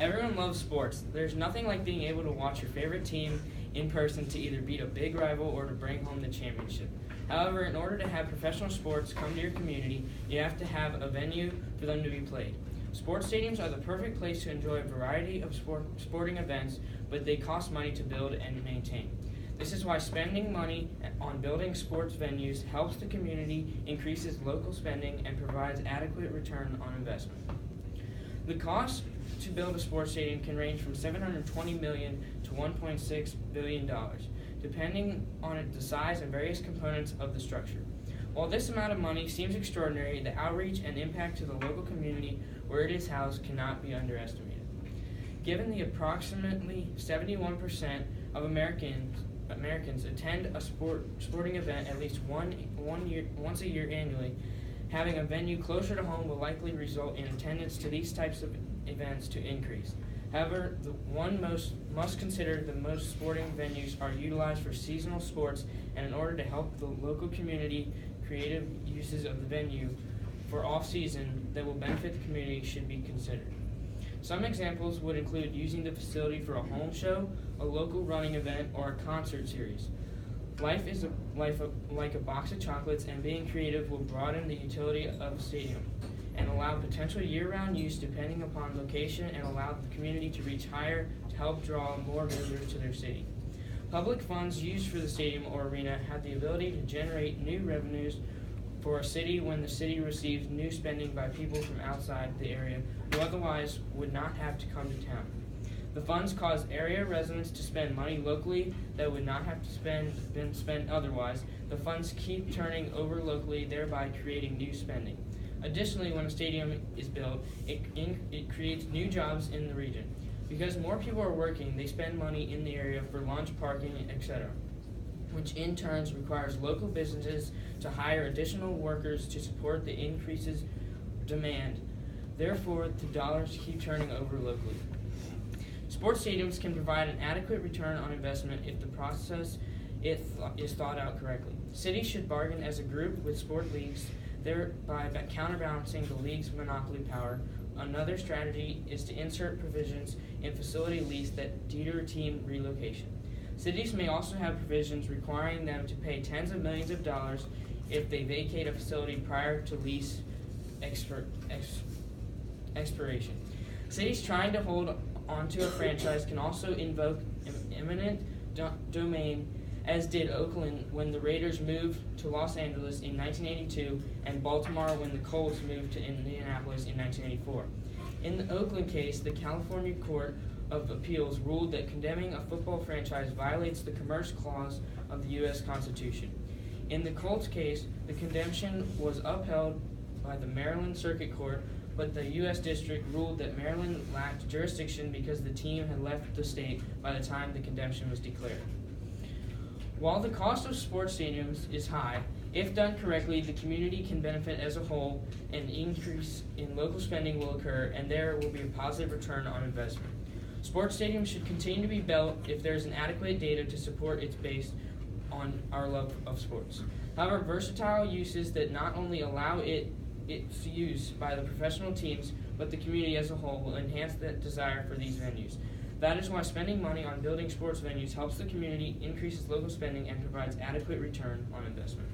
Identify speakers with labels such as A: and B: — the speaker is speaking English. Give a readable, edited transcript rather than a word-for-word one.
A: Everyone loves sports. There's nothing like being able to watch your favorite team in person to either beat a big rival or to bring home the championship. However, in order to have professional sports come to your community, you have to have a venue for them to be played. Sports stadiums are the perfect place to enjoy a variety of sporting events, but they cost money to build and maintain. This is why spending money on building sports venues helps the community, increases local spending, and provides adequate return on investment. The cost to build a sports stadium can range from $720 million to $1.6 billion, depending on the size and various components of the structure. While this amount of money seems extraordinary, the outreach and impact to the local community where it is housed cannot be underestimated. Given the approximately 71% of Americans attend a sporting event at least once a year annually, having a venue closer to home will likely result in attendance to these types of events to increase. However, one must consider the most sporting venues are utilized for seasonal sports, and in order to help the local community, creative uses of the venue for off-season that will benefit the community should be considered. Some examples would include using the facility for a home show, a local running event, or a concert series. Life is like a box of chocolates, and being creative will broaden the utility of a stadium and allow potential year-round use depending upon location and allow the community to reach higher to help draw more visitors to their city. Public funds used for the stadium or arena have the ability to generate new revenues for a city when the city receives new spending by people from outside the area who otherwise would not have to come to town. The funds cause area residents to spend money locally that would not have to been spent otherwise. The funds keep turning over locally, thereby creating new spending. Additionally, when a stadium is built, it creates new jobs in the region. Because more people are working, they spend money in the area for lunch, parking, etc., which in turn requires local businesses to hire additional workers to support the increases demand. Therefore, the dollars keep turning over locally. Sports stadiums can provide an adequate return on investment if the process is thought out correctly. Cities should bargain as a group with sport leagues, thereby counterbalancing the league's monopoly power. Another strategy is to insert provisions in facility lease that deter team relocation. Cities may also have provisions requiring them to pay tens of millions of dollars if they vacate a facility prior to lease expiration. Cities trying to hold onto a franchise can also invoke eminent domain, as did Oakland when the Raiders moved to Los Angeles in 1982 and Baltimore when the Colts moved to Indianapolis in 1984. In the Oakland case, the California Court of Appeals ruled that condemning a football franchise violates the Commerce Clause of the U.S. Constitution. In the Colts case, the condemnation was upheld by the Maryland Circuit Court, but the U.S. District ruled that Maryland lacked jurisdiction because the team had left the state by the time the condemnation was declared. While the cost of sports stadiums is high, if done correctly, the community can benefit as a whole, an increase in local spending will occur, and there will be a positive return on investment. Sports stadiums should continue to be built if there is an adequate data to support its based on our love of sports. However, versatile uses that not only allow its use by the professional teams, but the community as a whole will enhance that desire for these venues. That is why spending money on building sports venues helps the community, increases local spending, and provides adequate return on investment.